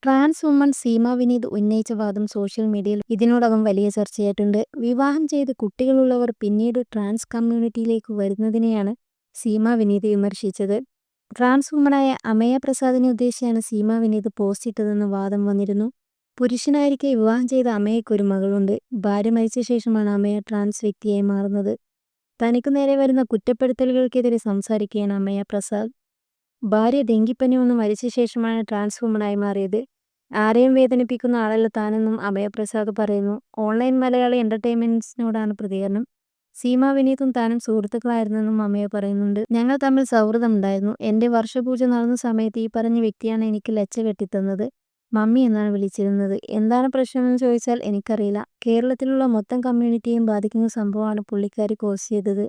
Trans woman Seema Vineeth ഉന്നയിച്ച വാദം social മീഡിയയിൽ ഇതിനോടകം വലിയ ചർച്ചയായിട്ടുണ്ട്. വിവാഹം ചെയ്ത് കുട്ടികളുള്ളവർ പിന്നീട് ട്രാൻസ് കമ്മ്യൂണിറ്റിയിലേക്ക് വരുന്നതിനെയാണ് സീമ വിനീത് വിമർശിച്ചത്. ട്രാൻസ് വുമണായ അമയ പ്രസാദിനെ ഉദ്ദേശിച്ചാണ് സീമ വിനീത് പോസ്റ്റ് ഇട്ടതെന്ന് വാദം വന്നിരുന്നു. പുരുഷനായിരിക്കെ വിവാഹം ചെയ്ത അമയയ്ക്ക് ഒരു മകളുണ്ട്. ഭാര്യ മരിച്ച ശേഷമാണ് അമയ ട്രാൻസ് വ്യക്തിയായി മാറുന്നത്. തനിക്കു നേരെ വരുന്ന കുറ്റപ്പെടുത്തലുകൾക്കെതിരെ സംസാരിക്കുകയാണ് അമയ പ്രസാദ്. ഭാര്യ ഡെങ്കിപ്പനി വന്ന് മരിച്ച ശേഷമാണ് ട്രാൻസ് വുമണായി മാറിയത്. ആരെയും വേദനിപ്പിക്കുന്ന ആളല്ല താനെന്നും അഭയപ്രസാദ് പറയുന്നു. ഓൺലൈൻ മലയാളി എന്റർടൈൻമെന്റ്സിനോടാണ് പ്രതികരണം. സീമ വിനീതും താനും സുഹൃത്തുക്കളായിരുന്നെന്നും അമയ പറയുന്നുണ്ട്. ഞങ്ങൾ തമ്മിൽ സൗഹൃദമുണ്ടായിരുന്നു. എന്റെ വർഷപൂജ നടന്ന സമയത്ത് ഈ പറഞ്ഞ വ്യക്തിയാണ് എനിക്ക് ലച്ച കെട്ടിത്തന്നത്. മമ്മി എന്നാണ് വിളിച്ചിരുന്നത്. എന്താണ് പ്രശ്നമെന്ന് ചോദിച്ചാൽ എനിക്കറിയില്ല. കേരളത്തിലുള്ള മൊത്തം കമ്മ്യൂണിറ്റിയെയും ബാധിക്കുന്ന സംഭവമാണ് പുള്ളിക്കാരി പോസ്റ്റ് ചെയ്തത്.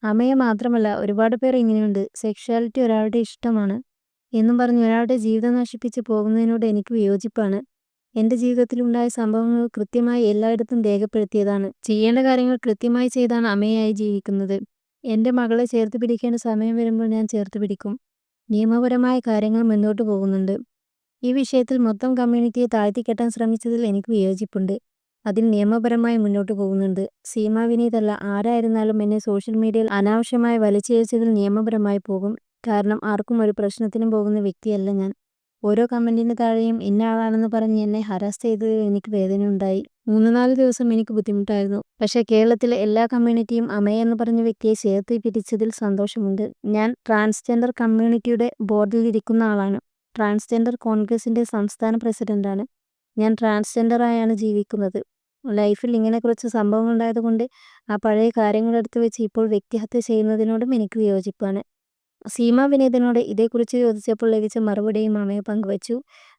അമയ മാത്രമല്ല, ഒരുപാട് പേർ ഇങ്ങനെയുണ്ട്. സെക്ഷുവാലിറ്റി ഒരാളുടെ ഇഷ്ടമാണ് എന്നും പറഞ്ഞ് ഒരാളുടെ ജീവിതം നശിപ്പിച്ച് പോകുന്നതിനോട് എനിക്ക് വിയോജിപ്പാണ്. എന്റെ ജീവിതത്തിലുണ്ടായ സംഭവങ്ങൾ കൃത്യമായി എല്ലായിടത്തും രേഖപ്പെടുത്തിയതാണ്. ചെയ്യേണ്ട കാര്യങ്ങൾ കൃത്യമായി ചെയ്താണ് അമയായി ജീവിക്കുന്നത്. എന്റെ മകളെ ചേർത്ത് പിടിക്കേണ്ട സമയം വരുമ്പോൾ ഞാൻ ചേർത്ത് പിടിക്കും. നിയമപരമായ കാര്യങ്ങൾ മുന്നോട്ട് പോകുന്നുണ്ട്. ഈ വിഷയത്തിൽ മൊത്തം കമ്മ്യൂണിറ്റിയെ താഴ്ത്തിക്കെട്ടാൻ ശ്രമിച്ചതിൽ എനിക്ക് വിയോജിപ്പുണ്ട്. അതിൽ നിയമപരമായി മുന്നോട്ട് പോകുന്നുണ്ട്. സീമ വിനീതല്ല, ആരായിരുന്നാലും എന്നെ സോഷ്യൽ മീഡിയയിൽ അനാവശ്യമായി വലിച്ചിഴച്ചതിൽ നിയമപരമായി പോകും. കാരണം ആർക്കും ഒരു പ്രശ്നത്തിനും പോകുന്ന വ്യക്തിയല്ല ഞാൻ. ഓരോ കമന്റിന് താഴെയും ഇന്ന ആളാണെന്ന് പറഞ്ഞ് എന്നെ ഹരാസ് ചെയ്തതിൽ എനിക്ക് വേദനയുണ്ടായി. 3-4 ദിവസം എനിക്ക് ബുദ്ധിമുട്ടായിരുന്നു. പക്ഷേ കേരളത്തിലെ എല്ലാ കമ്മ്യൂണിറ്റിയും അമയ എന്ന് പറഞ്ഞ വ്യക്തിയെ ചേർത്ത് പിടിച്ചതിൽ സന്തോഷമുണ്ട്. ഞാൻ ട്രാൻസ്ജെൻഡർ കമ്മ്യൂണിറ്റിയുടെ ബോർഡിൽ ഇരിക്കുന്ന ആളാണ്. ട്രാൻസ്ജെൻഡർ കോൺഗ്രസിന്റെ സംസ്ഥാന പ്രസിഡന്റാണ്. ഞാൻ ട്രാൻസ്ജെൻഡറായാണ് ജീവിക്കുന്നത്. ലൈഫിൽ ഇങ്ങനെ കുറച്ച് സംഭവങ്ങൾ ഉണ്ടായതുകൊണ്ട് ആ പഴയ കാര്യങ്ങളെടുത്ത് വെച്ച് ഇപ്പോൾ വ്യക്തിഹത്യ ചെയ്യുന്നതിനോടും എനിക്ക് വിയോജിപ്പാണ്. സീമ വിനീതിനോട് ഇതേക്കുറിച്ച് ചോദിച്ചപ്പോൾ ലഭിച്ച മറുപടിയും അമയ പങ്കുവച്ചു.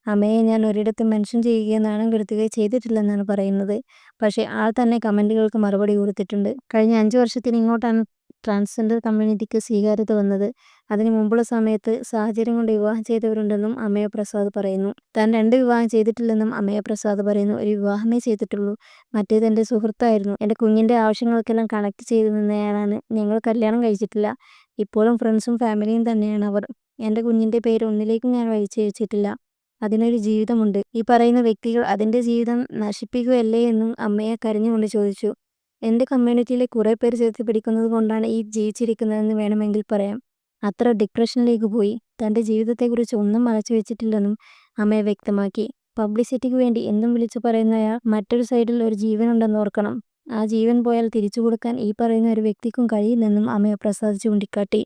അമയെ ഞാൻ ഒരിടത്തും മെൻഷൻ ചെയ്യുകയോ നാണം കെടുത്തുകയോ ചെയ്തിട്ടില്ലെന്നാണ് പറയുന്നത്. പക്ഷേ ആൾ തന്നെ കമന്റുകൾക്ക് മറുപടി കൊടുത്തിട്ടുണ്ട്. കഴിഞ്ഞ 5 വർഷത്തിന് ഇങ്ങോട്ടാണ് ട്രാൻസ്ജെൻഡർ കമ്മ്യൂണിറ്റിക്ക് സ്വീകാര്യത വന്നത്. അതിന് മുമ്പുള്ള സമയത്ത് സാഹചര്യം കൊണ്ട് വിവാഹം ചെയ്തവരുണ്ടെന്നും അമയ പ്രസാദ് പറയുന്നു. താൻ 2 വിവാഹം ചെയ്തിട്ടില്ലെന്നും അമയ പ്രസാദ് പറയുന്നു. ഒരു വിവാഹമേ ചെയ്തിട്ടുള്ളൂ. മറ്റേത് എൻ്റെ സുഹൃത്തായിരുന്നു. എൻ്റെ കുഞ്ഞിൻ്റെ ആവശ്യങ്ങൾക്കെല്ലാം കണക്ട് ചെയ്തു നിന്നയാളാണ്. ഞങ്ങൾ കല്യാണം കഴിച്ചിട്ടില്ല. ഇപ്പോഴും ഫ്രണ്ട്സും ഫാമിലിയും തന്നെയാണ് അവർ. എൻ്റെ കുഞ്ഞിൻ്റെ പേര് ഒന്നിലേക്കും ഞാൻ വലിച്ചിഴച്ചിട്ടില്ല. അതിനൊരു ജീവിതമുണ്ട്. ഈ പറയുന്ന വ്യക്തികൾ അതിൻ്റെ ജീവിതം നശിപ്പിക്കുകയല്ലേ എന്നും അമ്മയെ കരഞ്ഞുകൊണ്ട് ചോദിച്ചു. എൻ്റെ കമ്മ്യൂണിറ്റിയിലെ കുറേ പേർ ചേർത്ത് പിടിക്കുന്നത് കൊണ്ടാണ് ഈ ജീവിച്ചിരിക്കുന്നതെന്ന് വേണമെങ്കിൽ പറയാം. അത്ര ഡിപ്രഷനിലേക്ക് പോയി. തൻ്റെ ജീവിതത്തെക്കുറിച്ച് ഒന്നും മറച്ചു വെച്ചിട്ടില്ലെന്നും അമ്മയെ വ്യക്തമാക്കി. പബ്ലിസിറ്റിക്ക് വേണ്ടി എന്തും വിളിച്ചു പറയുന്നയാൾ മറ്റൊരു സൈഡിൽ ഒരു ജീവനുണ്ടെന്ന് ഓർക്കണം. ആ ജീവൻ പോയാൽ തിരിച്ചു കൊടുക്കാൻ ഈ പറയുന്ന ഒരു വ്യക്തിക്കും കഴിയില്ലെന്നും അമയ പ്രസാദ് ചൂണ്ടിക്കാട്ടി.